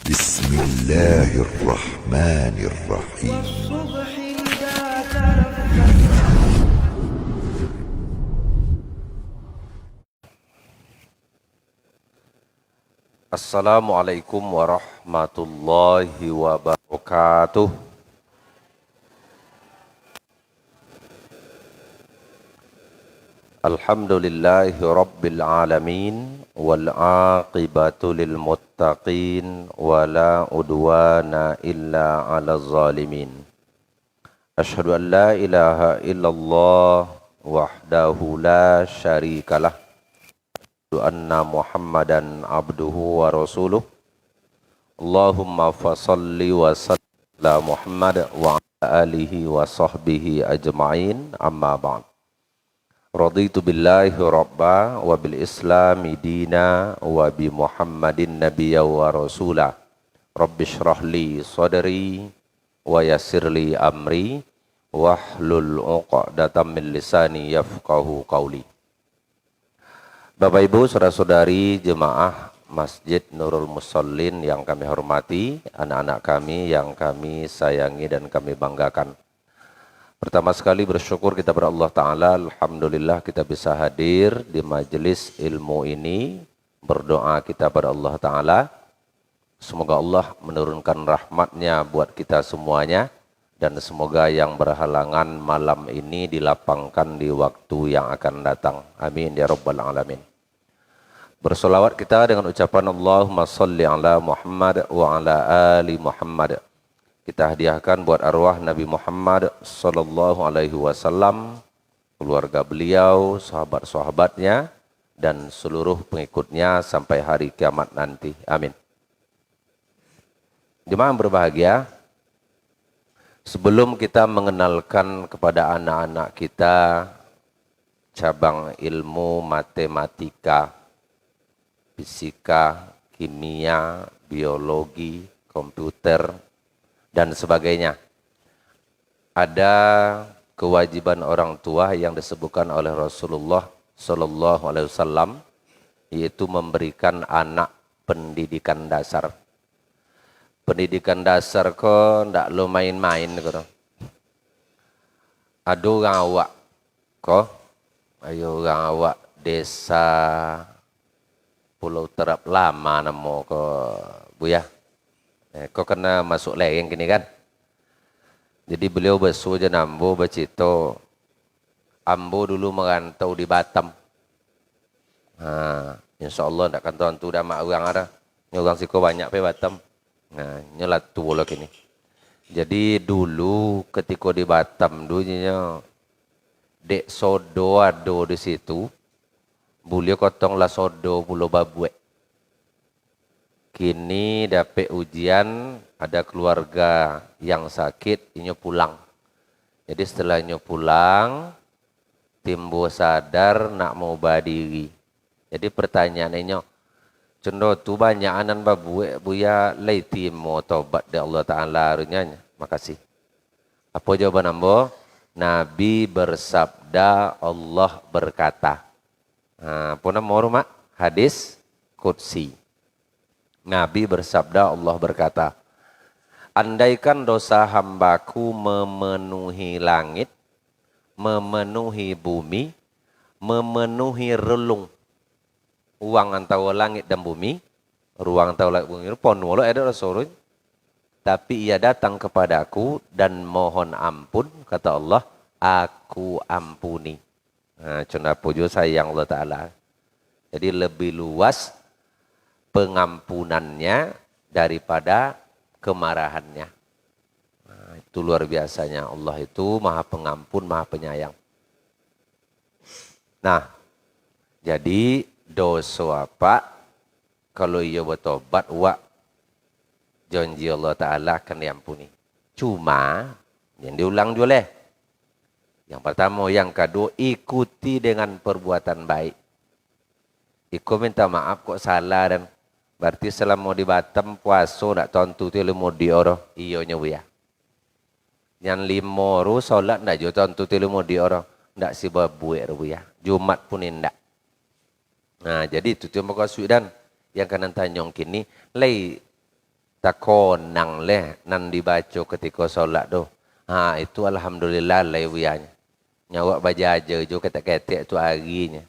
بسم الله الرحمن الرحيم. والصبح إذا تنفس. Assalamualaikum warahmatullahi wabarakatuh. Alhamdulillahi rabbil alamin wal aqibatu lil muttaqin wala udwana illa 'alal zalimin. Asyhadu an la ilaha illallah wahdahu la syarikalah. Asyhadu anna Muhammadan abduhu wa rasuluh. Allahumma fassalli wa sallim ala Muhammad wa ala alihi wa sahbihi ajma'in, amma ba'd. Raditu billahi rabba wa bil islami dina wa bi Muhammadin nabiyya wa rasula. Rabbi shrah li sadri wa yassir li amri wahlul 'uqdatam min lisani yafqahu qawli. Bapak Ibu, saudara-saudari jemaah Masjid Nurul Musallin yang kami hormati, anak-anak kami yang kami sayangi dan kami banggakan. Pertama sekali bersyukur kita kepada Allah Ta'ala, alhamdulillah kita bisa hadir di majelis ilmu ini. Berdoa kita pada Allah Ta'ala, semoga Allah menurunkan rahmatnya buat kita semuanya, dan semoga yang berhalangan malam ini dilapangkan di waktu yang akan datang. Amin ya rabbal alamin. Bersolawat kita dengan ucapan Allahumma salli ala Muhammad wa ala ali Muhammad. Kita hadiahkan buat arwah Nabi Muhammad sallallahu alaihi wasallam, keluarga beliau, sahabat-sahabatnya, dan seluruh pengikutnya sampai hari kiamat nanti. Amin. Jemaah yang berbahagia, sebelum kita mengenalkan kepada anak-anak kita cabang ilmu matematika, fisika, kimia, biologi, komputer, dan sebagainya, ada kewajiban orang tua yang disebutkan oleh Rasulullah Sallallahu Alaihi Wasallam, yaitu memberikan anak pendidikan dasar. Pendidikan dasar kok ndak lo main-main kok. Aduh orang awak kok, ayo orang awak desa Pulau Terap Lama namo kok Buya. Kau kena masuk lereng gini kan. Jadi beliau bersu je nambo bercito. Ambo dulu merantau di Batam. InsyaAllah tak akan tuan tu dah mak orang ada. Ni orang siko banyak pe Batam. Nyelat tu bola kini. Jadi dulu ketika di Batam dulunya dek sodo ado di situ. Beliau kotonglah sodo pulau Babuek. Kini dapat ujian, ada keluarga yang sakit, inyo pulang. Jadi setelah inyo pulang, timbul sadar nak mau badiri. Jadi pertanyaan inyo, cendo tu banyak anan babu buya lay timo tobat dari Allah Ta'ala runyanya. Makasih. Apa jawaban ambo? Nabi bersabda, Allah berkata. Apa nama rumah? Hadis Qudsi. Nabi bersabda, Allah berkata, andaikan dosa hambaku memenuhi langit, memenuhi bumi, memenuhi relung, uang antara langit dan bumi, ruang antara langit dan bumi, ponwolo ada rasulun, tapi ia datang kepadaku dan mohon ampun, kata Allah, aku ampuni. Cuma pujo sayang Allah Ta'ala. Jadi lebih luas pengampunannya daripada kemarahannya. Itu luar biasanya. Allah itu maha pengampun, maha penyayang. Nah, jadi dosa apa? Kalau ia bertobat, janji Allah Ta'ala akan diampuni. Cuma, yang diulang juga. Yang pertama, yang kedua, ikuti dengan perbuatan baik. Iko minta maaf kok salah dan berarti selama di Batam puasa nak tontu tu limo di oro iyo nyebuya. Yang limo ru solat ndak jo tontu tu limo di oro ndak si babuek rubuya. Jumat pun ndak. Nah jadi itu cuma kau sudan yang kanan tanyong kini lay takonang leh nan dibaca ketika solat tu. Itu alhamdulillah lewianya. Nyawa bajaja jo ketek-ketek tu harinya.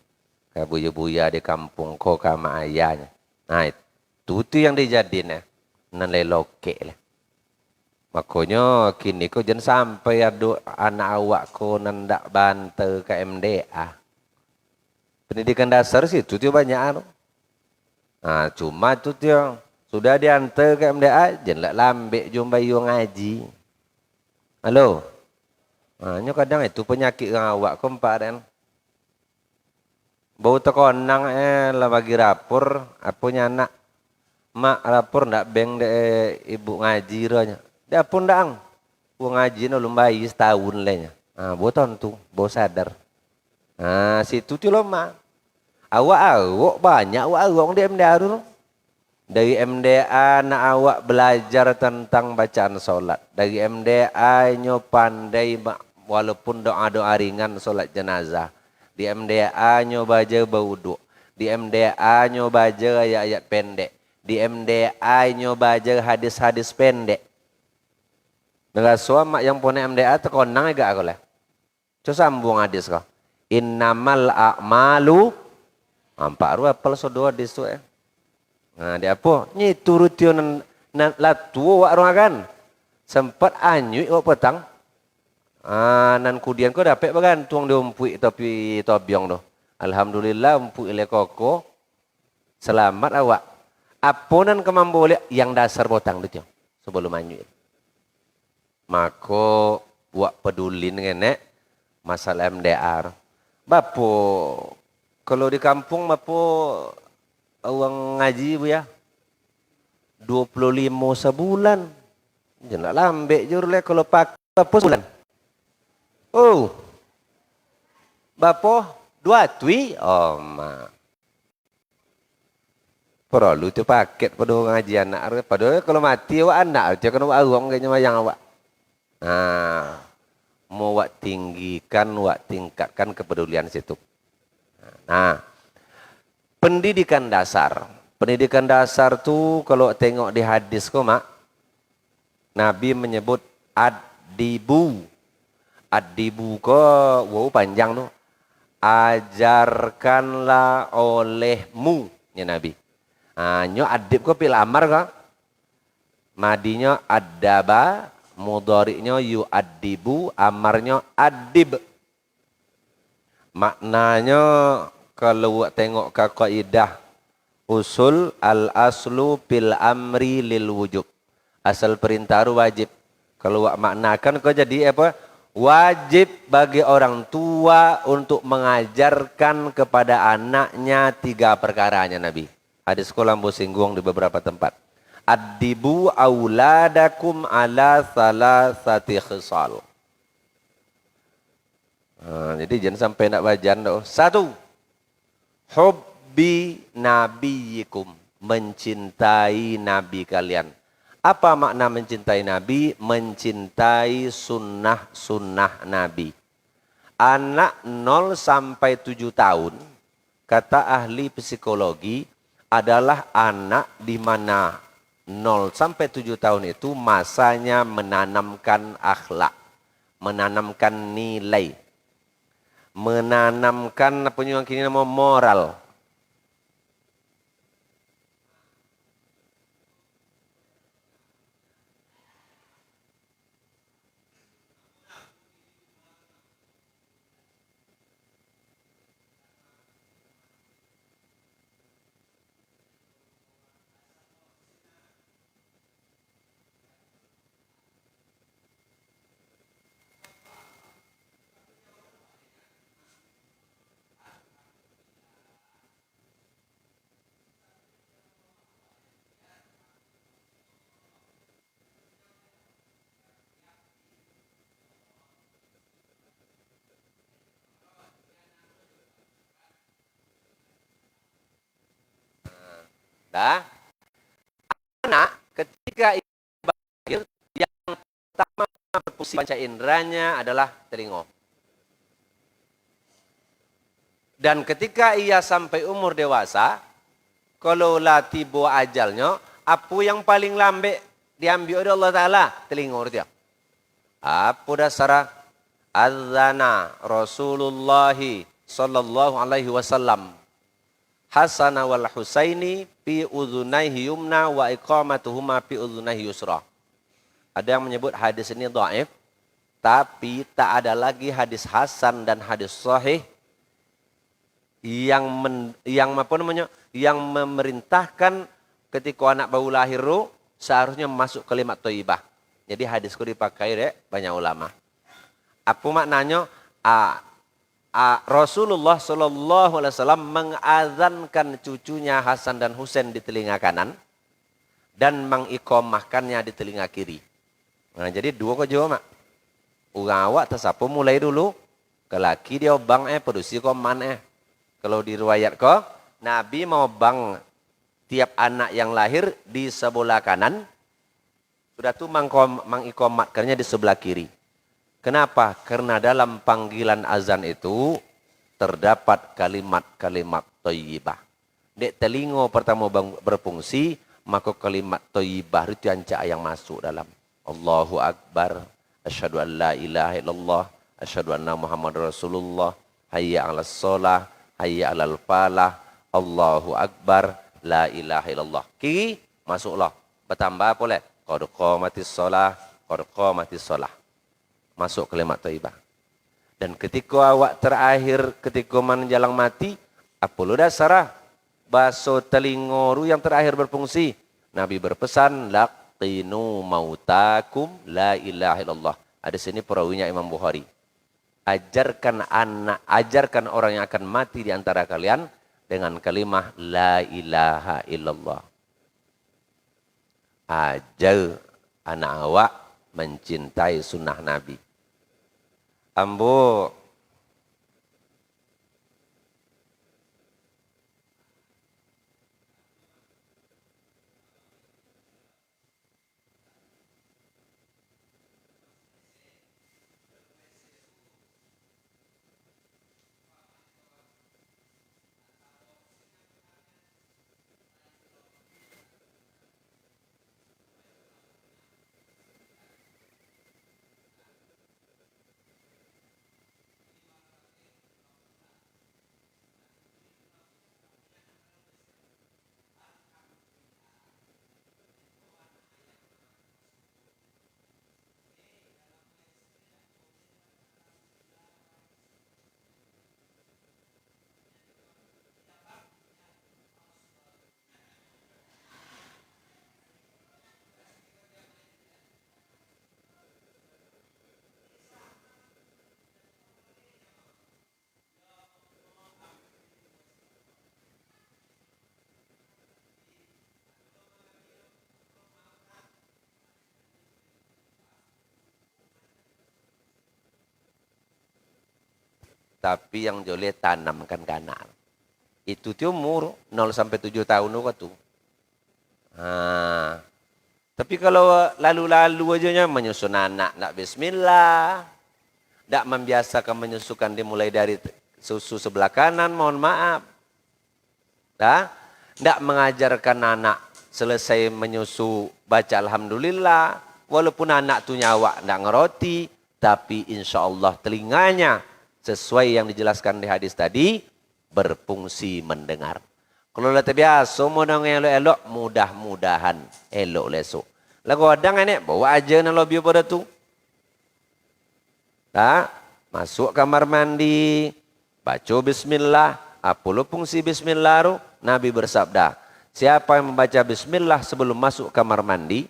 Ka buya-buya di kampung ko kama ayahnya. Itu tu yang dijadiin nan leloke lah. Makanya kini ko jangan sampai ada anak awak ko nan dak banter ke MDA. Pendidikan dasar sih itu tu banyak anu. Cuma tu dia sudah diantar ke MDA jangan lambek jom bayu ngaji. Halo. Nyo kadang itu penyakit dengan awak ko empat kan. Bau tekonang lah bagi rapor apunya anak. Mak rapor ndak beng de ibu ngaji rohnya. Dia pun dang. Uang ngaji no lumbai setahun lehnya. Boton tu, bau sadar. Situ tu lama. Awak banyak awak di MDA dulu. Dari MDA nak awak belajar tentang bacaan solat. Dari MDA nyo pandai walaupun doa-doa ringan solat jenazah. Di MDA nyo baca berwuduk. Di MDA nyo baca ayat-ayat pendek. Di MDA nyo baca hadis-hadis pendek. Dengan suami yang punya MDA tekonang agak aku lah. Coba sambung hadis kau. Innamal a'malu. Nampak ru apel sodoa hadis tu dia apa? Ni turutio nan latu wak orang kan. Sempat anyui wak petang. Nan kudian ko dapat bagan tuang dia umpui tapi tobiong tu. Alhamdulillah umpui le koko. Selamat awak. Apa nan kemampu boleh yang dasar potang tu sebelum anyui. Maka buat peduli dengan masalah MDR. Bapo kalau di kampung bapo uang ngaji bu ya 25 sebulan. Jangan lambek jur le kalau pakai bapo sebulan. Bapo 2 tui. Mak. Perlu tu paket pada orang ngaji anak. Padahal kalau mati awak anak je kena buat uang kayaknya mayang awak. Mau wak tinggikan, wak tingkatkan kepedulian situ. Pendidikan dasar. Pendidikan dasar tu kalau tengok di hadis ko mak, Nabi menyebut ad-dibu. Ad-dibu ko, panjang tu. Ajarkanlah olehmu, ya Nabi. Nyo adib ko pil amar ko. Madinya adaba. Mudhari'nya yu'addibu, amarnya adib. Maknanya kalau tengok ke kaidah usul al-aslu bil amri lil wujub. Asal perintah wajib. Kalau maknakan kau jadi apa? Wajib bagi orang tua untuk mengajarkan kepada anaknya 3 perkaranya Nabi. Hadis kolambo singgung di beberapa tempat. Addibu auladakum ala salasati khisal. Jadi jangan sampai nak bajan doh. 1. Hubbi nabiyikum. Mencintai nabi kalian. Apa makna mencintai nabi? Mencintai sunnah-sunnah nabi. Anak 0 sampai 7 tahun, kata ahli psikologi, adalah anak di mana 0 sampai 7 tahun itu masanya menanamkan akhlak, menanamkan nilai, menanamkan apa yang kini nama moral. Anak ketika lahir yang pertama berfungsi panca inderanya adalah telinga. Dan ketika ia sampai umur dewasa, kalau lah tiba ajalnya, apa yang paling lambe diambil oleh Allah Ta'ala? Telinga dia. Apa dasar? Adzana Rasulullah sallallahu alaihi wasallam Hasan wal Husaini fi udhunaihi yumna wa iqamatuhuma fi udhunaihi yusra. Ada yang menyebut hadis ini dhaif, tapi tak ada lagi hadis hasan dan hadis sahih yang memerintahkan ketika anak baru lahir seharusnya masuk kalimat thayyibah. Jadi hadisku dipakai banyak ulama. Apa maknanya? Rasulullah Shallallahu Alaihi Wasallam mengazankan cucunya Hasan dan Husain di telinga kanan dan mengikomahkannya di telinga kiri. Nah, jadi dua kau jawab mak. Orang awak tersapu mulai dulu. Kelaki dia bang produksi koman Kalau diriwayat kau, Nabi mau bang tiap anak yang lahir di sebelah kanan. Sudah tu mengikomatkannya di sebelah kiri. Kenapa? Karena dalam panggilan azan itu terdapat kalimat-kalimat thayyibah. Dek telinga pertama berfungsi, maka kalimat thayyibah itu yang masuk dalam. Allahu Akbar, asyhadu an la ilaha illallah, asyhadu anna Muhammadar Rasulullah, hayya 'alas shalah, hayya 'alal falah, Allahu Akbar, la ilaha illallah. Kiri masuklah. Bertambah boleh. Qad qamatis shalah, qad qamatis shalah. Masuk kalimat thayyibah. Dan ketika awak terakhir, ketika menjelang mati, apa lu dasar? Baso telingoru yang terakhir berfungsi. Nabi berpesan, laqinu mautakum la ilaha illallah. Ada sini perawinya Imam Bukhari. Ajarkan orang yang akan mati di antara kalian dengan kalimah la ilaha illallah. Ajar anak awak mencintai sunnah Nabi. Ambo tapi yang joleh tanamkan kanan. Itu tuh umur 0 sampai 7 tahun itu. Nah, tapi kalau lalu-lalu aja menyusun anak, nak bismillah, tidak membiasakan menyusukan dimulai dari susu sebelah kanan, mohon maaf. Tidak mengajarkan anak selesai menyusu baca alhamdulillah, walaupun anak tu nyawa tidak ngeroti, tapi insya Allah telinganya sesuai yang dijelaskan di hadis tadi, berfungsi mendengar. Kalau letih biasa, mau dong elok-elok, mudah-mudahan elok lesok. Lagu adang ini, bawa aja na lobby pada tu. Masuk kamar mandi, baca bismillah. Apa lo fungsi bismillah? Nabi bersabda, siapa yang membaca bismillah sebelum masuk kamar mandi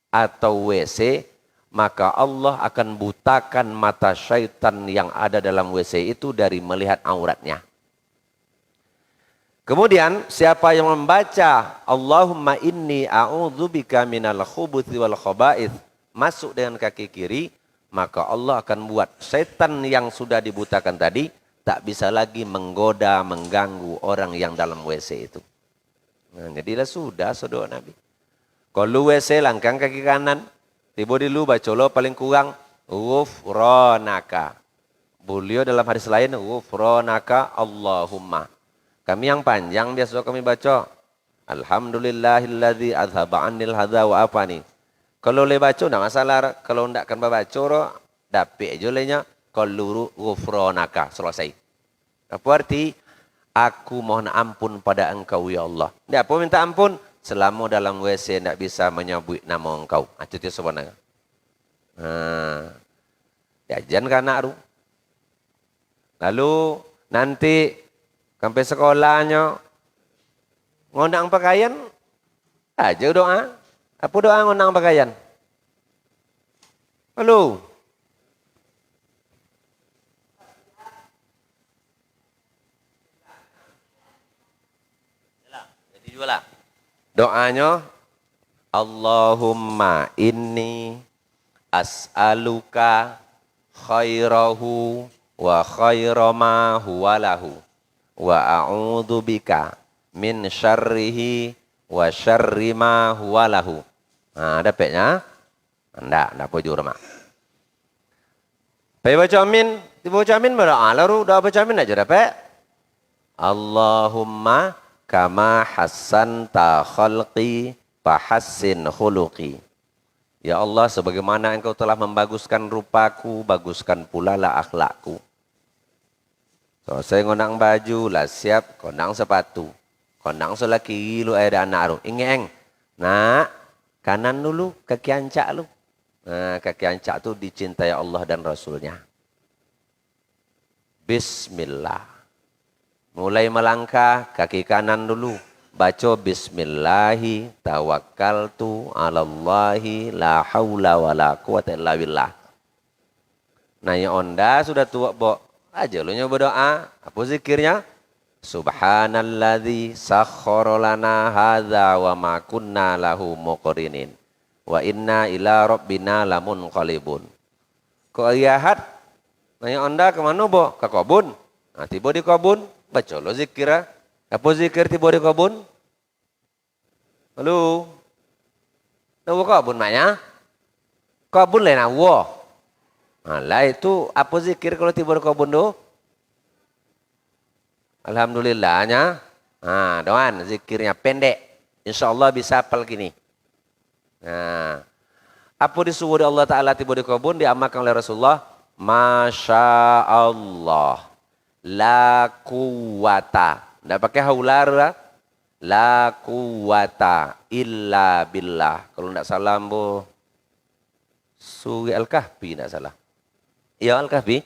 atau WC, maka Allah akan butakan mata syaitan yang ada dalam WC itu dari melihat auratnya. Kemudian siapa yang membaca Allahumma inni a'udzubika minal khubuthi wal khaba'ith masuk dengan kaki kiri, maka Allah akan buat setan yang sudah dibutakan tadi tak bisa lagi menggoda, mengganggu orang yang dalam WC itu. Nah, jadilah sudah saudara Nabi. Kalau WC langkang kaki kanan, tiba dulu baca lo paling kurang ghufranaka. Beliau dalam hadis lain ghufranaka Allahumma. Kami yang panjang biasa kami baca Alhamdulillahilladzi azhaba anil hadza wa apa nih. Kalau le baca enggak masalah, kalau enggak kan baca ro dapat aja lenya qallu ghufranaka selesai. Apa arti? Aku mohon ampun pada engkau ya Allah. Enggak apa minta ampun selama dalam WC enggak bisa menyebut nama engkau. Itu dia sebenarnya. Jajan kan anak ru. Lalu nanti sampai sekolahnya ngundang pakaian aja doa. Apa doa ngundang pakaian? Halo. Jadi juga lah. Doanya Allahumma inni as'aluka khairahu wa khaira ma huwa lahu wa a'udzu bika min syarrihi wa syarri ma huwa lahu. Nah, dapatnya? Enggak pojur mak. Baca amin, dibaca amin berdoa lalu doa baca amin aja dapat. Allahumma kama hassanta khalqi fahassin khuluqi. Ya Allah, sebagaimana engkau telah membaguskan rupaku, baguskan pula lah akhlakku. Selesai ngonang baju, lah siap konang sepatu. Konang sebelah kiri lu ada anak lu. Ingeng. Nah, kanan dulu, kaki ancak lu. Nah, kaki ancak tu dicintai Allah dan Rasulnya. Bismillah. Mulai melangkah, kaki kanan dulu. Baca bismillahi tawakkaltu ala Allahi la haula wa la quwata illa billah. Nanya onda sudah tua bo. Aja lu nyoba doa. Apa zikirnya? Subhanalladzi sakhkhara lana hadza wa ma kunna lahu muqrinin wa inna ila rabbina lamunqalibun. Kok lihat nanya onda ke mana bo? Ke kebun. Nah, tiba di kebun, baca lo zikir. Apa zikir tiba di kebun? Halo. Tahu kebun maknya? Kebun lain awo. Nah, lah itu apa zikir kalau tiba di kebun tu? Alhamdulillahnya, doan zikirnya pendek. Insya Allah bisa hafal gini. Nah, apa disuruh oleh Allah Ta'ala tiba di kebun diamalkan oleh Rasulullah. Masya Allah, la quwata. Tidak pakai haular, la quwata illa billah. Kalau tidak salah, bu, Surah Al-Kahfi tidak salah. Ya Al-Kahfi.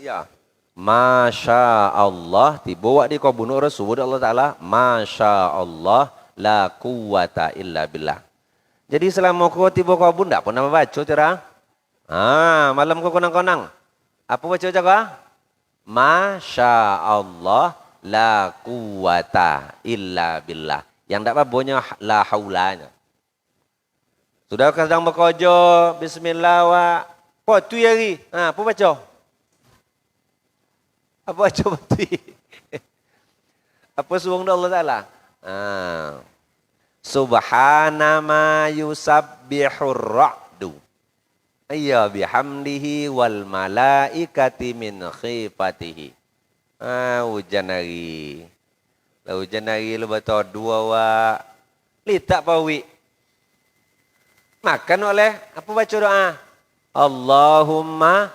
Ya. Masya Allah dibawa di kebun Rasul Allah Ta'ala. Masya Allah la quwata illa billah. Jadi selama kau tiba kebun tak pernah baca cerah. Malam kau konang-konang. Apa baca jaga? Masya Allah la quwata illa billah. Yang tak apa-apanya la haulanya. Sudah kadang berkojo bismillah wa potu yari. Apa baca? Apa coba tu? Apa suung Allah Ta'ala? Subhana ma yusabbihur ra'du. Ayya bihamdihi wal malaikati min khifatihi. Hujan hari. Hujan hari lu baca dua wa. Litak pawi. Makan oleh. Apa baca doa? Allahumma.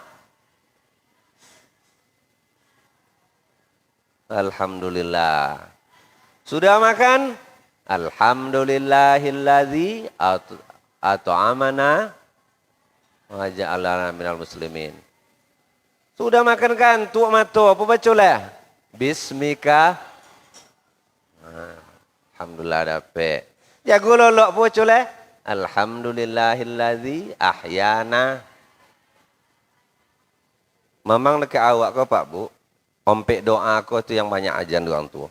Alhamdulillah. Sudah makan? Alhamdulillahilladzi at'amana wa ja'alana minal muslimin. Sudah makan kan? Tuak mato. Apa baca lah? Bismika. Alhamdulillah dapat. Jago lolok apa baca lah? Alhamdulillahilladzi ahyana. Memang dekat awak kau Pak Bu? Ompek doa aku tu yang banyak ajan orang tua.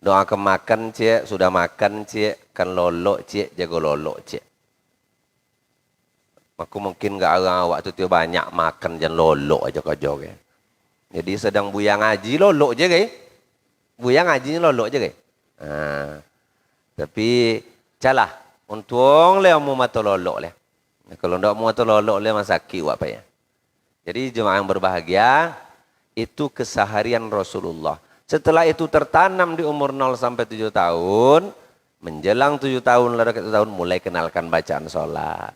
Doa ke makan cik, sudah makan cik, kan lolok cik, jaga lolok cik. Aku mungkin gak orang awak tu banyak makan dan lolok aja kerja ke. Jadi sedang buyang ngaji lolok je ke. Buyang ngaji lolok je ke. Tapi calah, untung le mu mata lolok le. Kalau ndak mu mata lolok le masaki buat apa ya. Jadi jemaah yang berbahagia, itu keseharian Rasulullah. Setelah itu tertanam di umur 0 sampai 7 tahun, menjelang 7 tahun, lewat 1 tahun mulai kenalkan bacaan sholat.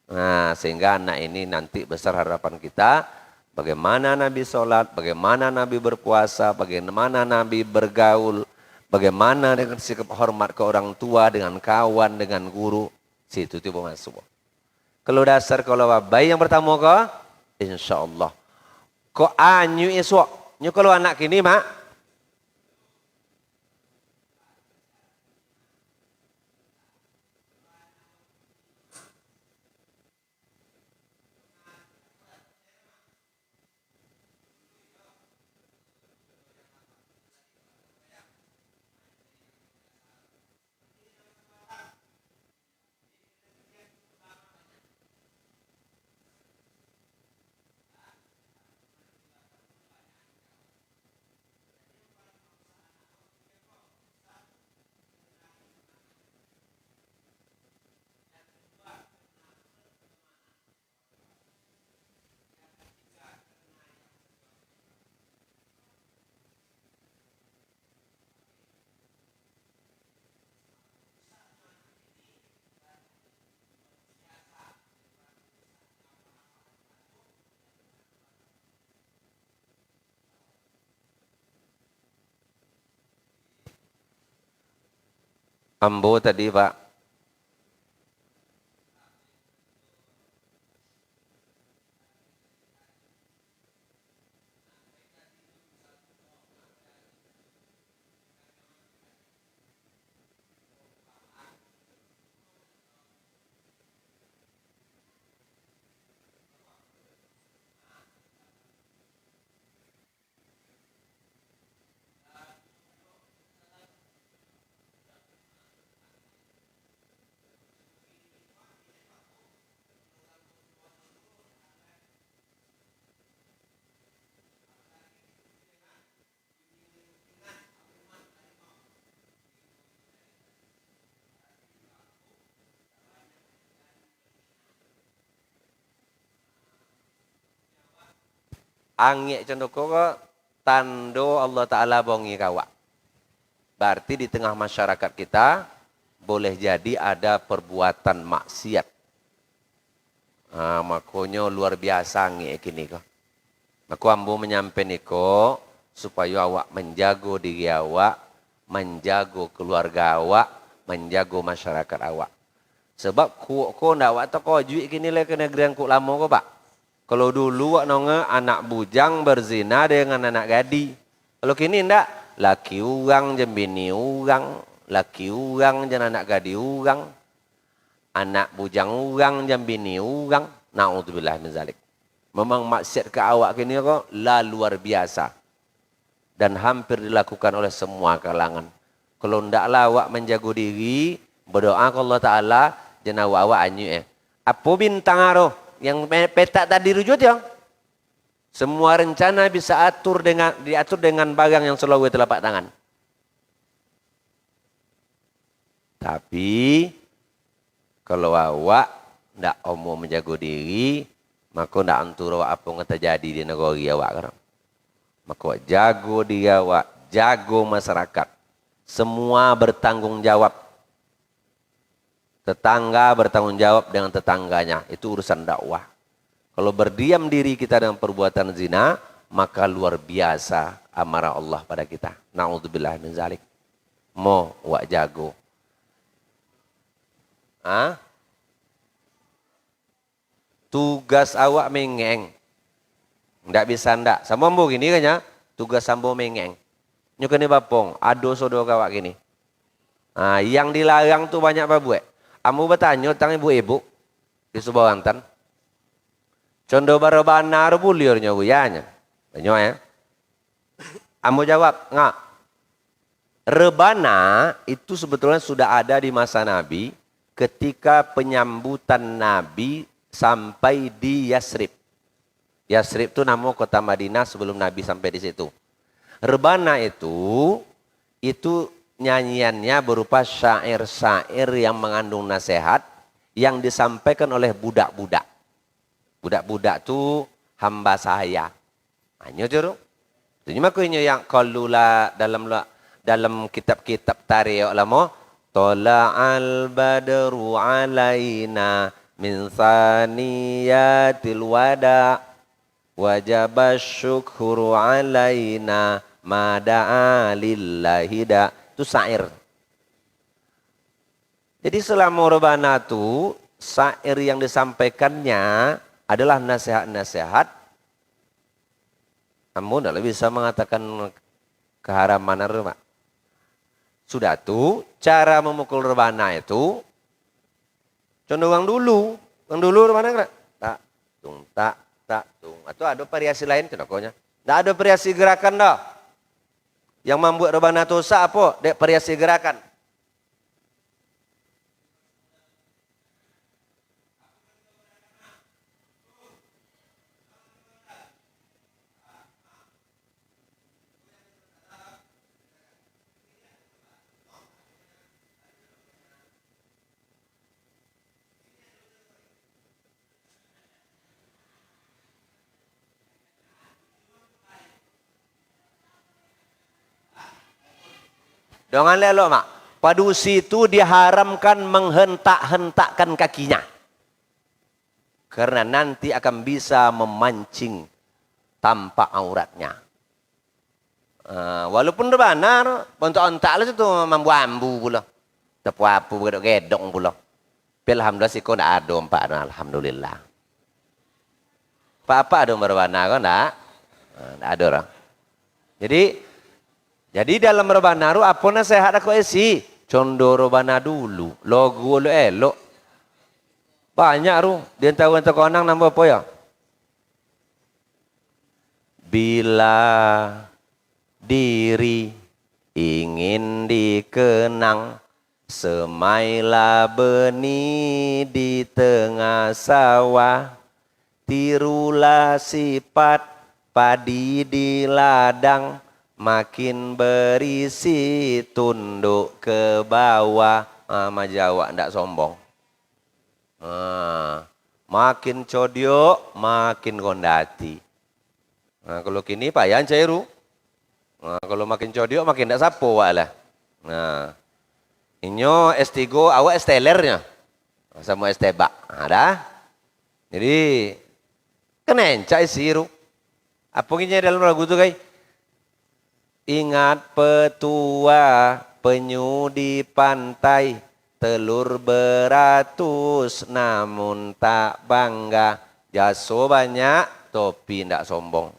Nah, sehingga anak ini nanti besar harapan kita, bagaimana Nabi sholat, bagaimana Nabi berpuasa, bagaimana Nabi bergaul, bagaimana dengan sikap hormat ke orang tua, dengan kawan, dengan guru. Situ tiba masuk. Kalau dasar kalau bayi yang pertama ko, insya Allah. Ko anyu esok, nyu kalau anak kini mak. Ambo tadi Pak. Angin condoko ko tando Allah Ta'ala bongi kawak. Berarti di tengah masyarakat kita boleh jadi ada perbuatan maksiat. Makanya luar biasa angin kini ko. Maka ambo menyampaikan niko supaya awak menjago diri awak, menjago keluarga awak, menjago masyarakat awak. Sebab ko ndak awak tak kau juik kini le ke negeri yang ku lama ko Pak. Kalau dulu wak nonge anak bujang berzina dengan anak gadi. Kalau kini ndak, laki urang jen bini urang, laki urang jen anak gadi urang, anak bujang urang jen bini urang. Na'udzubillah min zalik. Memang maksiat ke awak kini kok lah luar biasa. Dan hampir dilakukan oleh semua kalangan. Kalau ndaklah awak menjaga diri, berdoa ke Allah Ta'ala, jen awak anyu Apa bintang aroh? Yang petak tadi rujut ya. Semua rencana bisa diatur dengan barang yang selalu telapak tangan. Tapi kalau awak ndak mau menjaga diri, maka ndak antur awak apa yang terjadi di negara awak sekarang. Maka awak jago diri awak, jago masyarakat. Semua bertanggung jawab. Tetangga bertanggung jawab dengan tetangganya. Itu urusan dakwah. Kalau berdiam diri kita dengan perbuatan zina, maka luar biasa amarah Allah pada kita. Na'udzubillah min zalik. Mo wak jago. Tugas awak mengeng. Ndak bisa ndak. Sama ambo gini kan ya. Tugas ambo mengeng. Nyukani bapong. Ado sodo kawak gini. Yang dilarang tuh banyak apa buat? Amu bertanya tentang ibu-ibu di Subawantan. Condo barabana buliornya buyanya. Banyak ya. Amu jawab, enggak. Rebana itu sebetulnya sudah ada di masa Nabi ketika penyambutan Nabi sampai di Yasrib. Yasrib itu nama kota Madinah sebelum Nabi sampai di situ. Rebana itu nyanyiannya berupa syair-syair yang mengandung nasihat yang disampaikan oleh budak-budak. Budak-budak itu hamba saya. Hanya juru. Cuma ko inyo yang qalula dalam kitab-kitab tarikh ulama tala'al badru alaina min saniyatil wada wajaba syukuru alaina mada'a lillahi da. Itu syair. Jadi selama rebana itu syair yang disampaikannya adalah nasihat-nasihat. Kamu tidak bisa mengatakan keharaman rebana. Sudah tuh cara memukul rebana itu contoh yang dulu rebana kan tak tung tak tung. Atau ada variasi lain contohnya. Tidak ada variasi gerakan dah. Yang membuat rebana itu apa? Dek variasi gerakan. Dengan lelok mak, padusi itu diharamkan menghentak-hentakkan kakinya. Karena nanti akan bisa memancing tampak auratnya. Walaupun benar, bentuk-bentuk lah itu mambu-ambu pula. Tepu-apu, gedok-gedok pula. Alhamdulillah sih kau tidak ada empat, alhamdulillah. Apa ada berbana kau tidak? Tidak ada orang. Jadi dalam rebana itu apa nasihat aku isi? Condo rebana dulu. Logo lo elok. Banyak tu. Dia tahu yang terkonang nama apa ya? Bila diri ingin dikenang, semailah benih di tengah sawah. Tirulah sifat padi di ladang. Makin berisi tunduk ke bawah. Jawa ndak sombong. Makin codiok, makin kondati. Kalau kini payan cairu. Kalau makin codiok, makin ndak sapo wak lah. Inyo S3 awak estelernya. Sama estebak. Ada. Jadi, kenencai siru. Apa ini dalam lagu tu guys? Ingat petua penyu di pantai, telur beratus namun tak bangga. Jaso banyak, topi ndak sombong.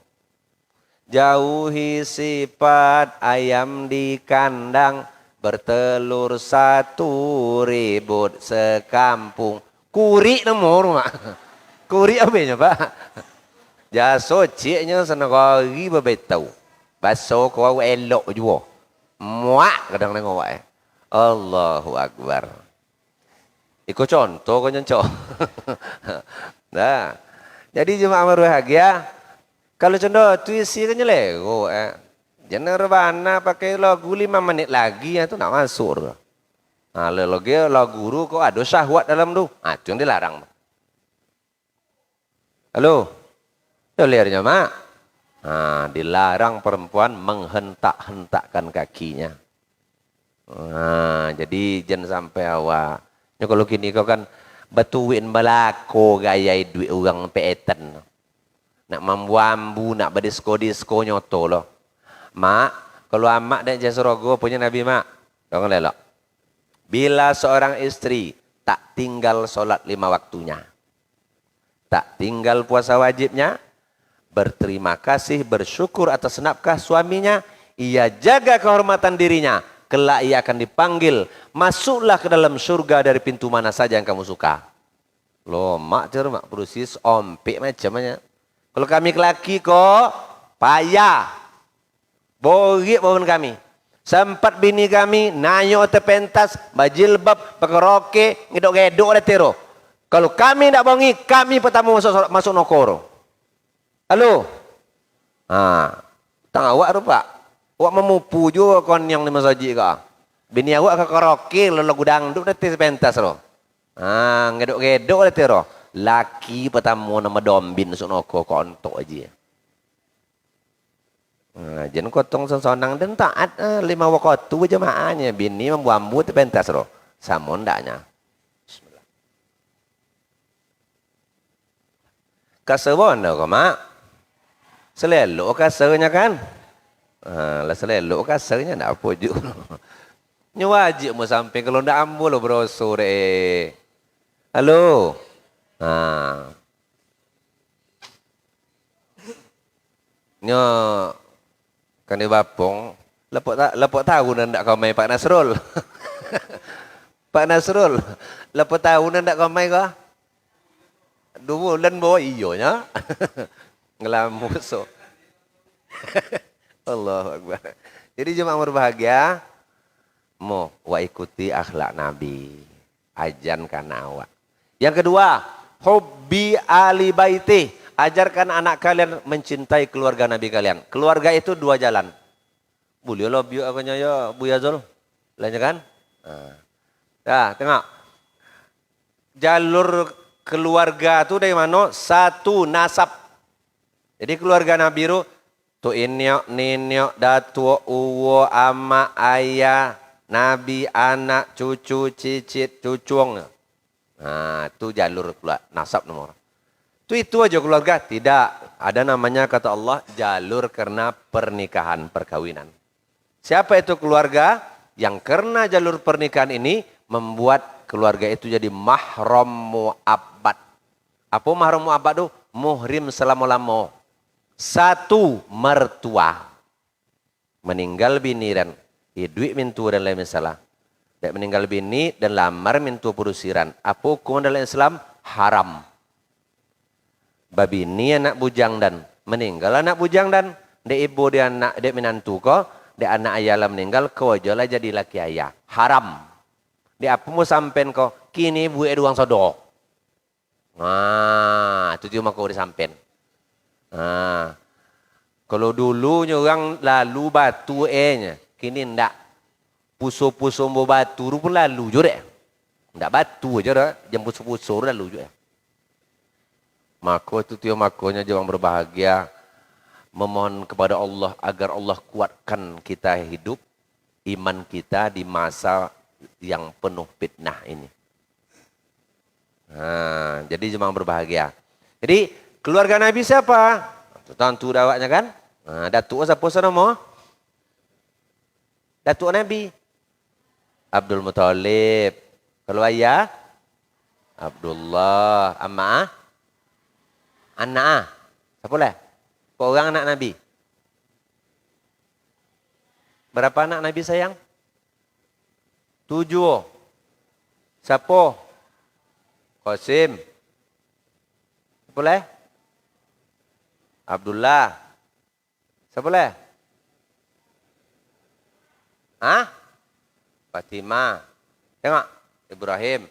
Jauhi sifat ayam di kandang, bertelur satu ribut sekampung. Kuri nomor mak. Kuri apa ya pak? Jaso ciknya senegari berbetau. Baso kau elok juga. Muak kadang nengok awak. Allahu Akbar. Ikut contoh kau nyencoh. Nah. Jadi jemaah berbahagia. Kalau contoh tu isi kan lego. Jangan rebana pakai lagu 5 menit lagi itu nak masuk. Nah, lagu guru kau ada syahwat dalam tu. Itu yang dilarang. Halo. Tuh liarnya mak. Dilarang perempuan menghentak-hentakkan kakinya. Jadi jangan sampai awak. Kalau kini kau kan batuin balako gaya duit orang peetan. Nak mambu-ambu, nak berdisko-disko nyoto loh. Mak, kalau amak dan Jasrogo punya Nabi mak. Kau ngelelok. Bila seorang istri tak tinggal sholat 5 waktunya. Tak tinggal puasa wajibnya. Berterima kasih, bersyukur atas nafkah suaminya, ia jaga kehormatan dirinya, kelak ia akan dipanggil, masuklah ke dalam surga dari pintu mana saja yang kamu suka. Loh, mak perusis ompik macamnya. Kalau kami laki kok, payah. Borik bangun kami. Sempat bini kami, nanyo tepentas, bajilbab, pakai roke, ngedok-ngedok oleh tero. Kalau kami tidak bongi, kami pertama masuk nokoro. Halo. Tang awak tu pak. Awak memupu juga kon yang di masjid kah. Bini awak ke karaoke lagu dangdut nanti pentas ro. Ngedok-ngedok nanti ro. Laki pertama nama dombin sunoko kontok aja. Jen kotong sonsonang dan taat 5 waktu jemaahnya bini membuambu tu pentas roh. Samun ndaknya. Bismillah. Kasewon dah kau mak. Selelok kasenya kan? Lah selelok kasenya ndak apa je. Nya wajib mau sampai kalau ndak ambo lo brosur Halo. Nya kan di Bapong lepok tahu ndak kau main Pak Nasrul. Pak Nasrul, lepok tahu ndak kau main kau? 2 bulan bawa iyo nya. Ngelamus so. Allahu Akbar. Jadi jemaah berbahagia, mau ikuti akhlak Nabi. Ajarkan awak. Yang kedua, hobi ahli baiti. Ajarkan anak kalian mencintai keluarga Nabi kalian. Keluarga itu 2 jalan. Boleh lo biar agaknya ya Bu Yazul. Lainnya kan? Nah, tengok. Jalur keluarga itu dari mana? 1 nasab. Jadi keluarga Nabi itu tu inyok, ninyok, datuk, uwo, ama, ayah, Nabi, anak, cucu, cicit, cucung. Nah, itu jalur nasab nomor. Itu aja keluarga. Tidak. Ada namanya kata Allah jalur karena pernikahan, perkawinan. Siapa itu keluarga? Yang karena jalur pernikahan ini membuat keluarga itu jadi mahram mu'abbad. Apa mahram mu'abbad itu? Muhrim selama-lama. 1 mertua. Meninggal bini dan hidup mintu dan lain masalah. Dan meninggal bini dan lamar mintu purusiran. Apa hukuman dalam Islam? Haram. Babini anak bujang dan meninggal anak bujang dan de ibu dia anak de menantu ko de anak ayah lah meninggal ko lah jadi laki ayah haram de apa mau sampen ko kini ibu eduang sodo itu cuma kau disampen kalau dulu orang lalu batu nya kini ndak puso-puso mau batu pun lalu jure ndak batu aja dah jam puso-puso lalu jure. Maka itu dia makanya jangan berbahagia memohon kepada Allah agar Allah kuatkan kita hidup iman kita di masa yang penuh fitnah ini. Jadi jangan berbahagia. Jadi keluarga Nabi siapa? Tentu dawaknya kan? Datuk siapa nama? Datuk Nabi Abdul Muthalib. Kalau ayah Abdullah, amma anak siapa lah? Orang anak Nabi. Berapa anak Nabi sayang? 7. Siapa? Qasim. Siapa lah? Abdullah. Siapa lah? Fatimah. Tengok. Ibrahim.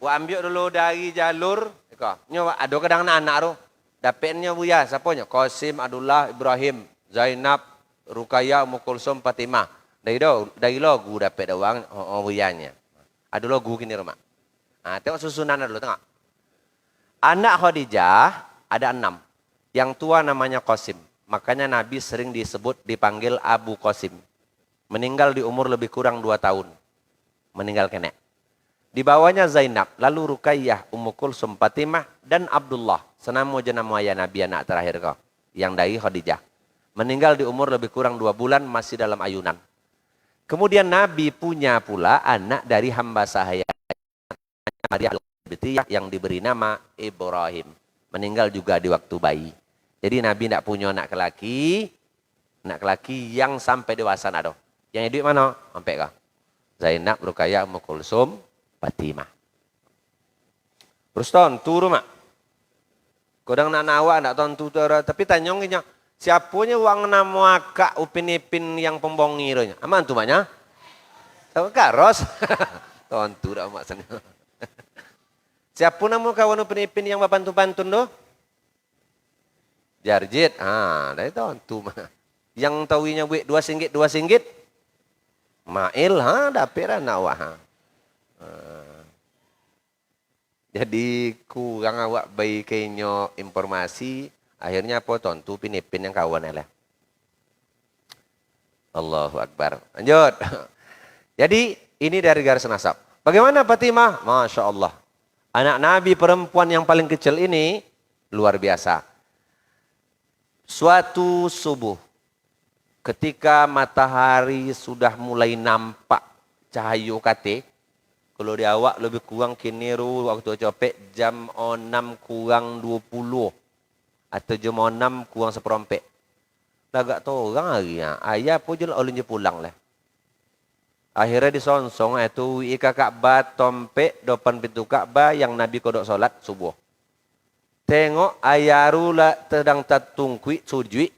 Ambil dulu dari jalur. Nyo ada kadang anak tu. Dapatnya buya siapanya? Qasim, Abdullah, Ibrahim, Zainab, Rukaya, Ummu Kulsum, Fatimah. Dari logu dapat uang buyanya. Ada logu kini rumah. Tengok susunan dulu tengok. Anak Khadijah ada 6. Yang tua namanya Qasim. Makanya Nabi sering dipanggil Abu Qasim. Meninggal di umur lebih kurang 2 tahun. Meninggal kenek. Di bawahnya Zainab, lalu Rukayyah, Ummu Kulsum, Fatimah, dan Abdullah. Senamo jenama ayah Nabi anak terakhir kau. Yang dari Khadijah. Meninggal di umur lebih kurang 2 bulan, masih dalam ayunan. Kemudian Nabi punya pula anak dari hamba sahaya. Maria al-Qibtiyah yang diberi nama Ibrahim. Meninggal juga di waktu bayi. Jadi Nabi tidak punya anak lelaki. Anak lelaki yang sampai dewasa ada. Yang hidup mana? Sampai kau. Zainab, Rukayyah, Ummu Kulsum, Fatimah. Terus tontu rumah. Kodang nak nawa nak tontu tu tapi tanyongnya siapanya uang nama akak upin-ipin yang pembongi ronya. Aman tu maknya? Tahu karos. Tontu dah maksudnya. Siapa nama kawan upin-ipin yang pantun-pantun doh? Jarjit. Dari tontu mah. Yang tahunya buat 2 singgit 2 singgit. Mail dapet nawa. Jadi kurang awak bagi kenyo informasi Akhirnya potong tu pinipin yang kawan lah. Allahu Akbar. Lanjut. Jadi ini dari garis nasab. Bagaimana Fatimah? Masya Allah. Anak Nabi perempuan yang paling kecil ini luar biasa. Suatu subuh ketika matahari sudah mulai nampak cahaya kate. Kalau di awak lebih kurang kini waktu copek jam 6 kurang 20. Atau jam 6 kurang seperempat. Agak tahu orang hari ya. Ayah pun je ulun je pulang lah. Akhirnya disonsong itu ika Ka'bah tompek depan pintu Ka'bah yang Nabi kodok solat subuh. Tengok ayah rula sedang tertungkui sujui.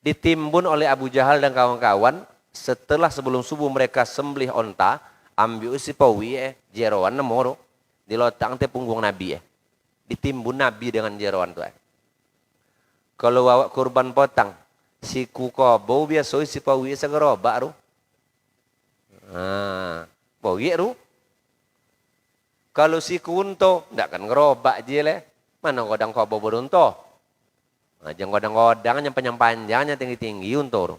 Ditimbun oleh Abu Jahal dan kawan-kawan. Setelah sebelum subuh mereka sembelih onta. Ambil si pawi jeroan nemoro. Dilotang te punggung Nabi Ditimbun Nabi dengan jeroan tu Kalau awak kurban potang. Si kukobo biasa si pawi segerobak ru. Bogi ru. Kalau si kunto, ndak kan ngerobak je le. Mana godang kobo berunto. Jangan godang-godang panjang-panjangnya tinggi-tinggi untuk ru.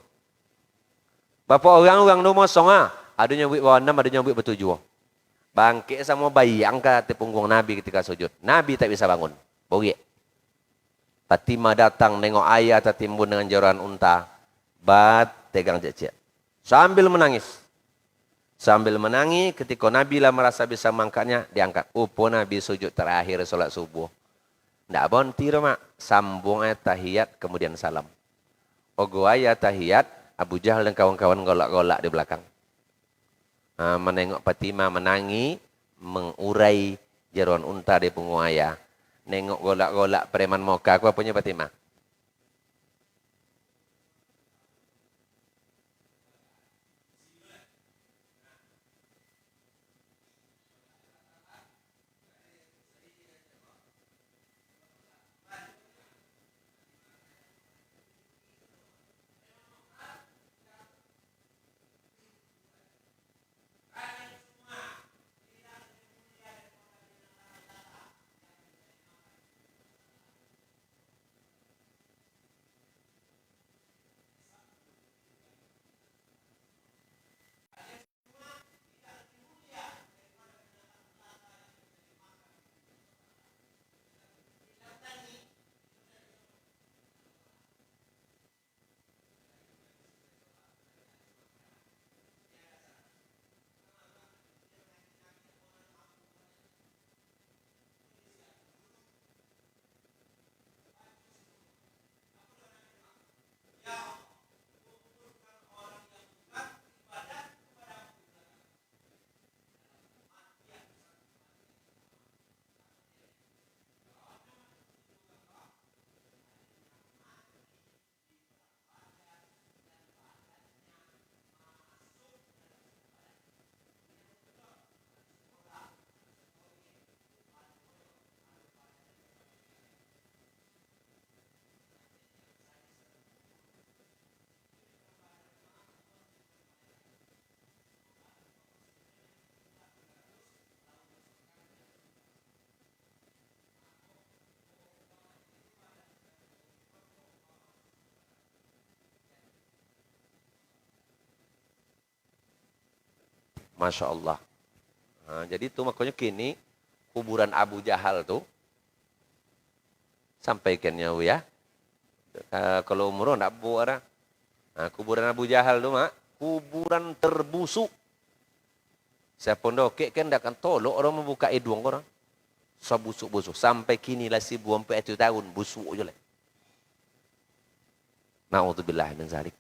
Bapak orang-orang nu mosong ada nyebut bawah 6, ada nyebut bertujuh. Bangkit sama bayang ke punggung Nabi ketika sujud. Nabi tak bisa bangun. Bogi. Fatimah datang nengok ayah tertimbun dengan jeroan unta. Bat tegang cecek. Sambil menangis. Sambil menangis ketika Nabi lah merasa bisa mengangkatnya. Diangkat. Upo Nabi sujud terakhir solat subuh. Tidak bonti mak. Sambung ayat tahiyat kemudian salam. Ogo ayat tahiyat. Abu Jahal dan kawan-kawan golak-golak di belakang. Menengok Fatimah menangis. Mengurai jeroan unta di punggung ayah. Nengok golak-golak preman moka. Aku apanya Fatimah? Masya Allah. Jadi itu makanya kini kuburan Abu Jahal tuh sampaikannya ya. Kalau umroh enggak buat kuburan Abu Jahal tuh mak kuburan terbusuk. Saya pondokek kan enggak akan tolok orang membuka hidung orang. So busuk-busuk sampai kini lah si buang 7 tahun busuk aja lah. Na'udzubillah min zalik.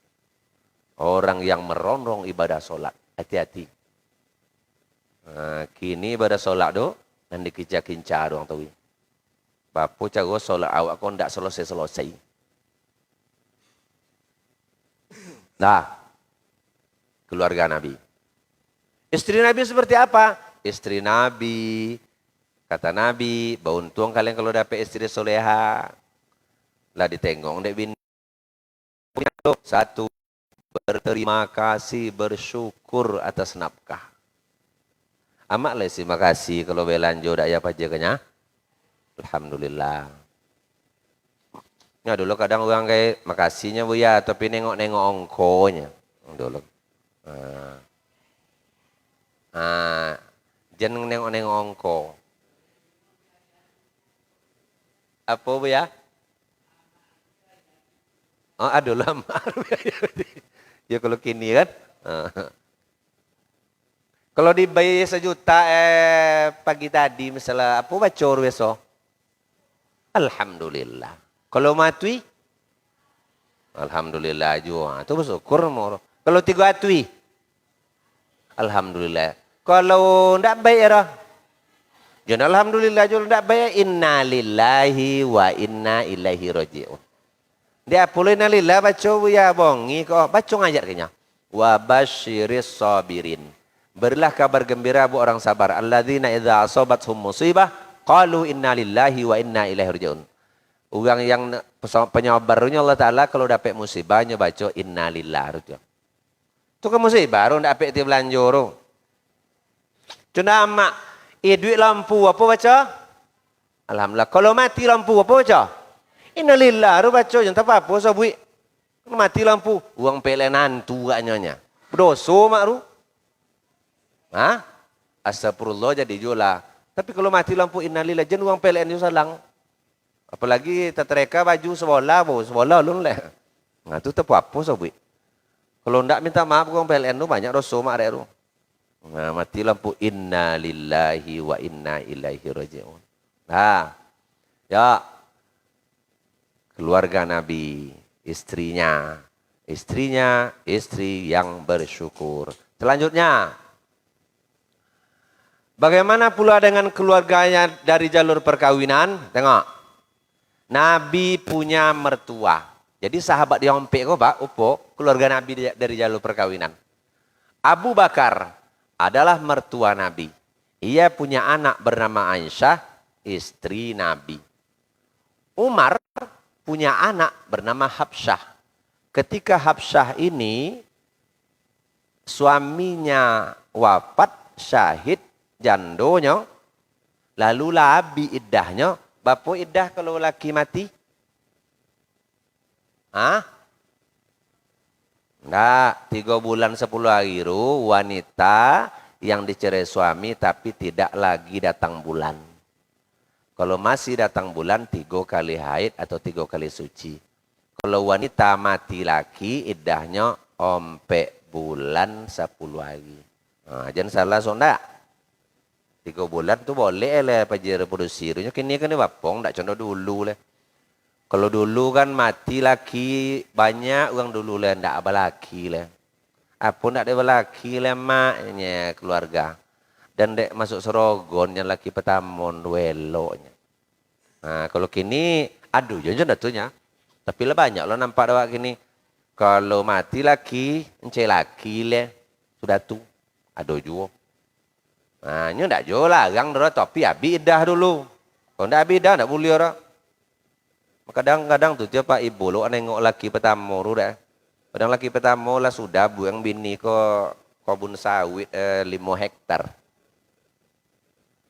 Orang yang merongrong ibadah solat, hati-hati. Kini ibadah solat tu dan dikincar-kincar orang tahu. Bapak cara solat awak kau tidak selesai-selesai. Nah, keluarga Nabi. Istri Nabi seperti apa? Istri Nabi, kata Nabi, beruntung kalian kalau dapat istri soleha. Lah ditengok dek bini. Satu, berterima kasih, bersyukur atas nafkah. Amat lah terima kasih kalau belanjo dak ya pajak kenya. Alhamdulillah. Ya dulu kadang orang kayak makasihnya Buya, tapi nengok-nengok ongkonya. Dulu. Jangan nengok-nengok ongko. Apa Buya? Oh, aduh lama. Ya kalau kini kan. Kalau dibayar 1 juta pagi tadi misalnya apa bacor besok? Alhamdulillah. Kalau mati? Alhamdulillah juga. Itu bersyukur mau. Kalau 3 atui? Alhamdulillah. Kalau tidak baik ya? Jangan alhamdulillah juga tidak baik. Inna lillahi wa inna ilaihi raji'un. Dia boleh inna lillah baca ya bongi kok. Baca ngajak kayaknya. Wa basyiris sabirin. Berilah kabar gembira buat orang sabar. Alladzina idza asabathum musibah qalu inna lillahi wa inna ilaihi raji'un. Orang yang penyabarnya Allah Ta'ala kalau dapat musibahnya baca inna lillahi. Itu kan musibah, orang dapat dia belanja. Cuma amak, duit lampu apa baca? Alhamdulillah. Kalau mati lampu apa baca? Inna lillahi baca. Jangan tak apa-apa sabui. Mati lampu. Uang PLN hantu katanya. Berdosa mak ru. Astagfirullah jadi jola. Tapi kalau mati lampu inna lillahi jangan uang PLN itu salang. Apalagi tereka baju sebola lu leh. Nah itu tak apa sabui. Kalau ndak minta maaf uang PLN itu banyak dosa mak rek ru. Nah mati lampu inna lillahi wa inna ilaihi raji'un. Nah, ya keluarga Nabi, istrinya istri yang bersyukur. Selanjutnya, bagaimana pula dengan keluarganya dari jalur perkawinan? Tengok. Nabi punya mertua. Jadi sahabat dia ompek kok Pak, upo, keluarga Nabi dari jalur perkawinan. Abu Bakar adalah mertua Nabi. Ia punya anak bernama Aisyah, istri Nabi. Umar punya anak bernama Habsyah. Ketika Habsyah ini suaminya wafat, syahid, jandonya, lalu labi iddahnya. Bapak iddah kalau laki mati? Enggak, 3 bulan 10 hari itu wanita yang dicerai suami tapi tidak lagi datang bulan. Kalau masih datang bulan 3 kali haid atau 3 kali suci. Kalau wanita mati laki iddahnya 4 bulan 10 hari. Jangan salah sonda. 3 bulan tu boleh lah pajak reproduksi. Kini kan bapong tak contoh dulu lah. Kalau dulu kan mati laki banyak orang dulu lah ndak ada laki lah. Apa ndak ada laki lah maknya keluarga. Dan dek masuk serogon yang laki petamon weloknya. Nah, kalau kini aduh jangan datunya. Tapi lah banyak lo nampak dah kini. Kalau mati laki, encik laki lah sudah tu. Aduh juga. Nah, ini tak jual larang dah tapi habis dah dulu. Kalau tak habis dah tak boleh orang. Kadang-kadang tu tiap ibu lo nengok laki pertama tu dah. Kadang laki pertama lah sudah buang bini ke kebun sawit 5 hektar.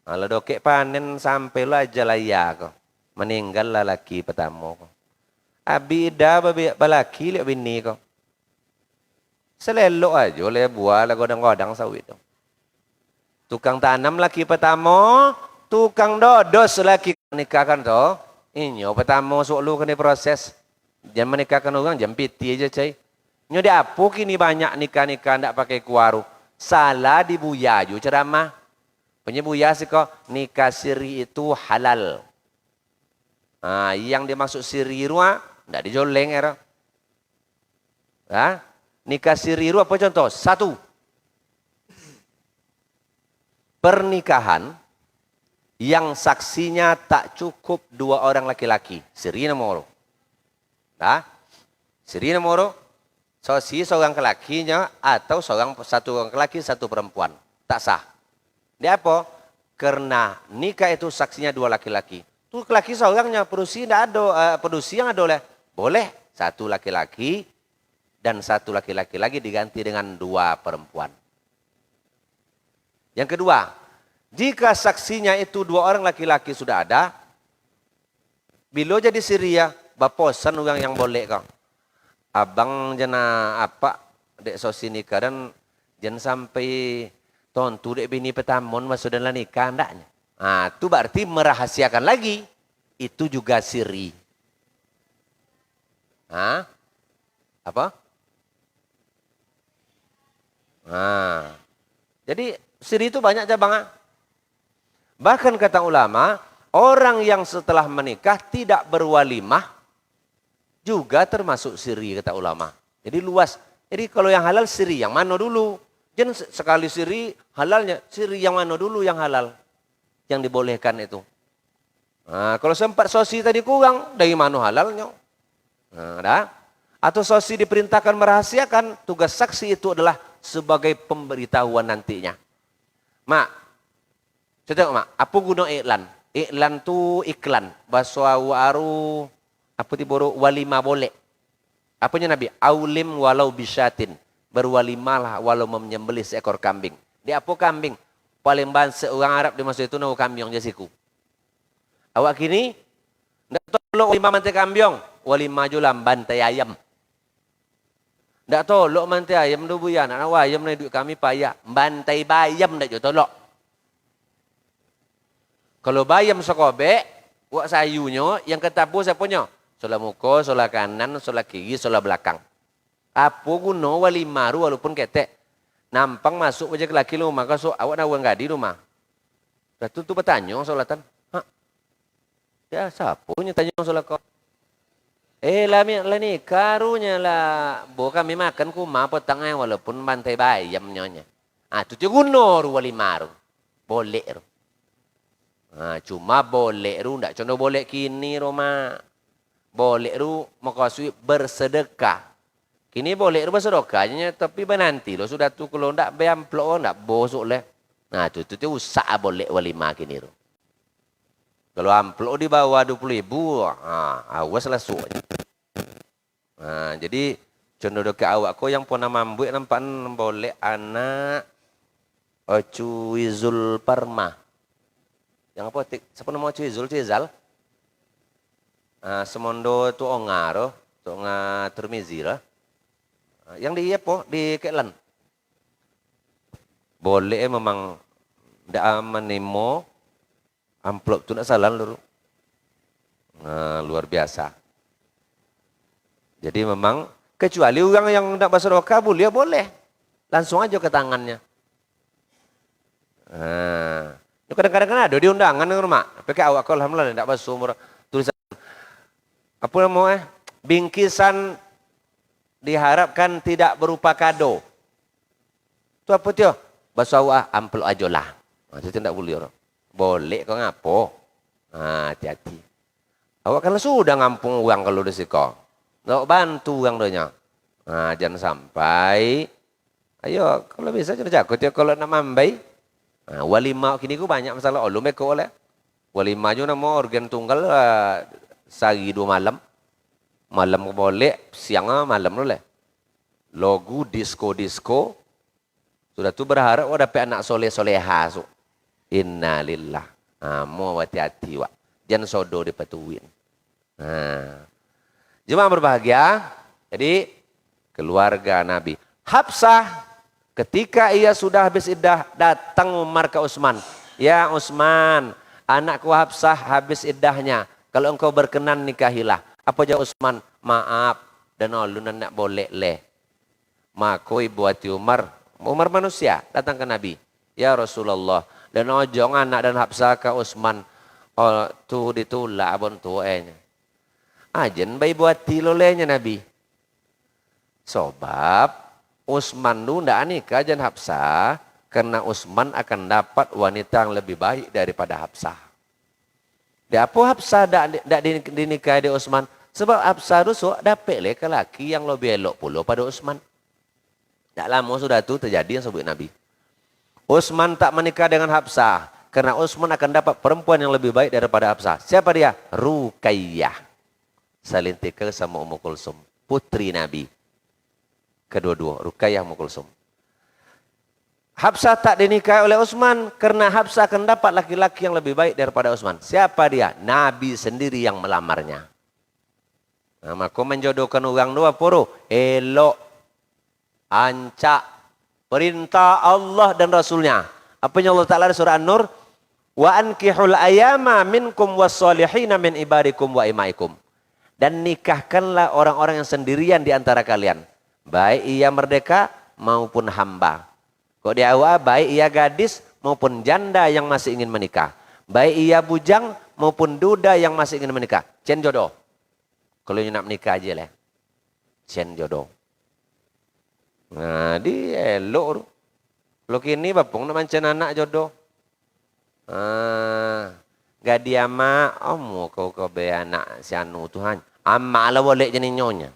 Kalau dokek panen sampai lah jalaya ko. Meninggal lah laki pertama ko. Habis dah balaki lihat bini ko. Selelok aja oleh buah lah godang-godang sawit tu. Tukang tanam laki pertama, tukang dodos laki menikahkan tu. Ini pertama soal kena proses. Jangan menikahkan orang, jangan piti aja cai. Ini dia apa kini banyak nikah-nikah tak pakai kuaru. Salah di buya ju ceramah. Punya buya sih kok nikah siri itu halal. Yang dimaksud siri itu tak dijoleng era. Nikah siri itu apa contoh? 1. Pernikahan yang saksinya tak cukup 2 orang laki-laki. Siri nomor. Siri nomor. Si seorang laki-lakinya atau satu orang laki, 1 perempuan. Tak sah. Dia apa? Karena nikah itu saksinya 2 laki-laki. Tuh laki seorangnya produksi tidak ada, produksi yang ada boleh 1 laki-laki dan 1 laki-laki lagi diganti dengan 2 perempuan. Yang kedua, jika saksinya itu 2 orang laki-laki sudah ada, bila jadi Syria, Baposan orang yang boleh kau. Abang jana apa dek sosi nikah dan jan sampai tontu dek bini petamon masuk dalam nikah ndaknya. Ah, itu berarti merahasiakan lagi. Itu juga siri. Hah? Apa? Nah, jadi siri itu banyak cabang. Bahkan kata ulama, orang yang setelah menikah tidak berwalimah juga termasuk siri kata ulama. Jadi luas. Jadi kalau yang halal siri yang mana dulu? Jangan sekali siri halalnya, siri yang mana dulu yang halal? Yang dibolehkan itu. Nah, kalau sempat sosi tadi kurang, dari mana halalnya? Nah, dah. Atau sosi diperintahkan merahasiakan, tugas saksi itu adalah sebagai pemberitahuan nantinya. Mak, saya tengok mak, apa guna iklan? Iklan tu iklan. Bahasa waru, apa ti borok walima boleh. Apanya Nabi? Aulim walau bisyatin. Berwalimalah walau menyembelih seekor kambing. Di apa kambing? Paling banyak orang Arab di masa itu nahu kambing jasiku. Awak kini, ndak tolok walima mantai kambing. Walima julam bantai ayam. Ndak tolok mantai ayam tu buya. Nak ayam na duit kami payah. Bantai bayam ndak jo tolok. Kalau bayam sekobek, wak sayunya yang ketapu siapanya? Solah muka, solah kanan, solah kiri, solah belakang. Apa guna walimaru walaupun ketek. Nampang masuk aja ke laki rumah, so awak nak uang gadi rumah. Lepas tu bertanya solatan. Hah? Ya siapa punya tanya solah kau? Lah ni karunya lah. Bo kami makan kuma potang walaupun bantai bayam nyonya. Ah tu guna ru walimaru. Boleh ru. Cuma boleh ru ndak contoh boleh kini rumah. Boleh ru makasui bersedekah. Kini boleh ru bersedekahnya tapi nanti lo sudah tu kalau ndak beamplok ndak bosok leh. Nah tu usah boleh walimah kini ru. Kalau amplok di bawah 20.000, awas lah suanya. Jadi contoh dekat awak ko yang pernah mambuik nampak boleh anak Cuizul Parma. Yang apa? Siapa nama Cuizal? Semondo tu ongar, tu ongar Termizi lah. Yang di apa? Di Kelan. Boleh memang ndak menemo amplop tu nak salah luru. Luar biasa. Jadi memang kecuali orang yang nak bersedekah boleh. Langsung aja ke tangannya. Kadang-kadang kan ada di undangan di rumah. Tapi awak kalau alhamdulillah tidak basuh tulisan apa namanya? Bingkisan diharapkan tidak berupa kado. Itu apa tu? Basuh awak amplop aja lah. Itu tidak boleh orang. Boleh kau ngapo? Hati-hati. Awak kan sudah ngampung uang kalau di siko. Nak bantu uang doanya. Jangan sampai. Ayo kalau bisa jangan jago ya kalau nak mambai. Walimah kini ku banyak masalah. Lu meko oleh. Walimah juga nama organ tunggal sehari 2 malam. Malam boleh, siang malam boleh. Logo disco. Sudah tu berharap dapat anak soleh-soleha. Innalillah. Mau hati-hati wak. Jangan sodo dipatuin. Jemaah berbahagia. Jadi keluarga Nabi. Hafsah ketika ia sudah habis iddah datang Umar ke Utsman. Ya Utsman, anakku Hafsah habis iddahnya. Kalau engkau berkenan nikahilah. Apa jawab Utsman? Maaf dan ulun nak boleh leh. Makoi buati Umar manusia datang ke Nabi. Ya Rasulullah. Dan ojong anak dan Hafsah ke Utsman. Oh, tu ditulak abon tuanya. Ajen bayi buat tilolenya Nabi. Sebab Utsman tu ndak nikah ajen Hafsah karena Utsman akan dapat wanita yang lebih baik daripada Hafsah. Dia apa Hafsah ndak dinikah di Utsman? Sebab Hafsah tu dapat lelaki yang lebih elok pula pada Utsman. Tak lama sudah tu terjadi yang sebut Nabi. Utsman tak menikah dengan Hafsah karena Utsman akan dapat perempuan yang lebih baik daripada Hafsah. Siapa dia? Ruqayyah. Salin tikar sama Ummu Kulsum, putri Nabi. Kedua-dua, Ruqayyah Ummu Kulsum. Hafsah tak dinikahi oleh Utsman karena Hafsah akan dapat laki-laki yang lebih baik daripada Utsman. Siapa dia? Nabi sendiri yang melamarnya. Nah, maka menjodohkan orang dua poro elok, ancak, perintah Allah dan Rasulnya. Apa yang Allah Ta'ala di surah An-Nur? Wa ankihul ayama minkum wassalihina min ibadikum wa imaikum. Dan nikahkanlah orang-orang yang sendirian di antara kalian. Baik ia merdeka maupun hamba. Kok di awal baik ia gadis maupun janda yang masih ingin menikah. Baik ia bujang maupun duda yang masih ingin menikah. Cen jodoh. Kalau nak menikah aja lah. Cen jodoh. Nah, di elok. Lo kini bapung nak mancen anak jodoh. Gak dia mak, kau be anak si anu Tuhan. Amak lah boleh jenis nyonya.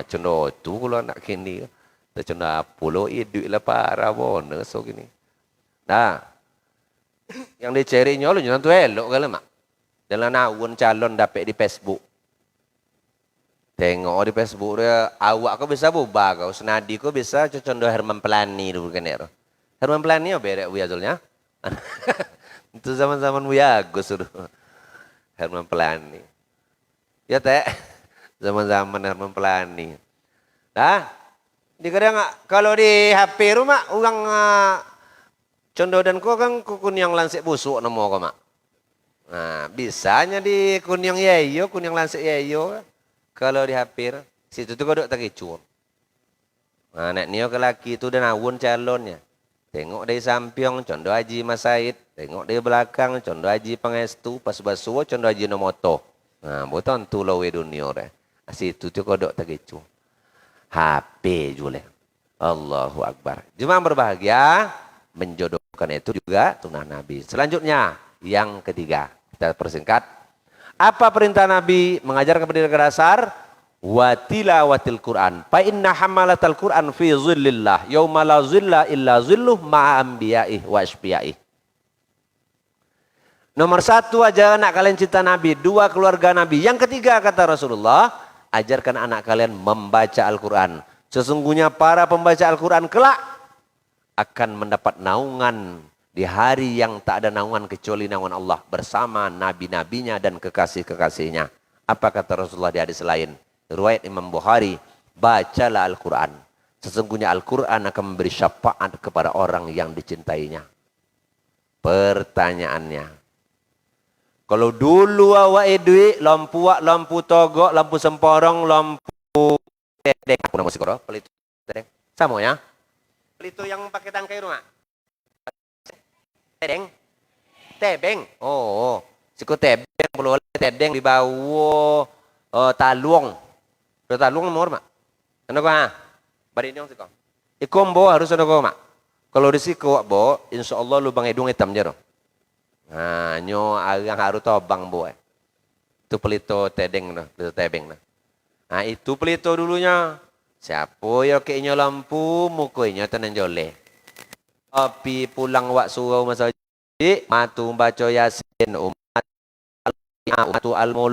Cendol tu kalau anak kini. Tercenda puluh duit lah parah bonus so gini. Nah, yang dicari nyolo jangan tu elok kali mak. Dalam nawun calon dapat di Facebook. Tengok di Facebook dia, awak kau bisa bubar kau, senadi kau bisa contoh Herman Pelani dulu kan ya. Herman Pelani apa berek buya zulnya? Itu zaman-zaman buya Agus dulu. Herman Pelani. Ya teh, zaman-zaman Herman Pelani. Nah, dikira nggak kalau di HP rumah orang contoh dan kau kan kun yang lansik busuk nama kau mak. Nah, bisanya di kun yang yeyo, kun yang lansik yeyo. Kalau di HP situ tu kau duk terkicur. Nah, nak nio ke laki tu dan awun calonnya. Tengok dari samping contoh Haji Mas Said, tengok dari belakang contoh Haji Pangestu, pas basuh contoh Haji Nomoto. Nah, bukan tu lawe dunia dah. Situ tu kau duk terkicur. HP jule. Allahu Akbar. Jemaah berbahagia, menjodohkan itu juga sunnah Nabi. Selanjutnya, yang ketiga. Kita persingkat. Apa perintah Nabi? Mengajarkan pendidikan dasar. Wa tilawatil Quran. Fa inna hamalatal Quran fi zillillah. Yauma la zilla illa zilluh ma'a anbiya'ih wa asbiya'ih. Nomor satu, ajaran anak kalian cinta Nabi. Dua, keluarga Nabi. Yang ketiga, kata Rasulullah, ajarkan anak kalian membaca Al-Quran. Sesungguhnya para pembaca Al-Quran kelak akan mendapat naungan di hari yang tak ada naungan kecuali naungan Allah bersama nabi-nabinya dan kekasih-kekasihnya. Apa kata Rasulullah di hadis lain? Riwayat Imam Bukhari, bacalah Al-Quran. Sesungguhnya Al-Quran akan memberi syafaat kepada orang yang dicintainya. Pertanyaannya, kalau dulu awak duit, lampu togok, lampu semporong, lampu tedeng. Aku nama sikoro, pelito tedeng. Sama ya? Pelito yang pakai tangkai rumah. Tedeng. Tebeng. Oh. Siku tebeng, boleh tedeng di bawah taluang. Kalau taluang nomor mak. Ano ko ha? Bari niyo siko. Ikombo harus ano ko mak. Kalau di siku bo, insyaallah lubang hidung hitam jero. Nah, nyo agang haru tobang bo. Itu pelito tedeng no, pelito tebeng no. Nah, itu pelito dulunya. Siapa yo ke inyo lampu, muko inyo tenan jole. Api pulang wak surau masjid, matu baca yasin umat al-mul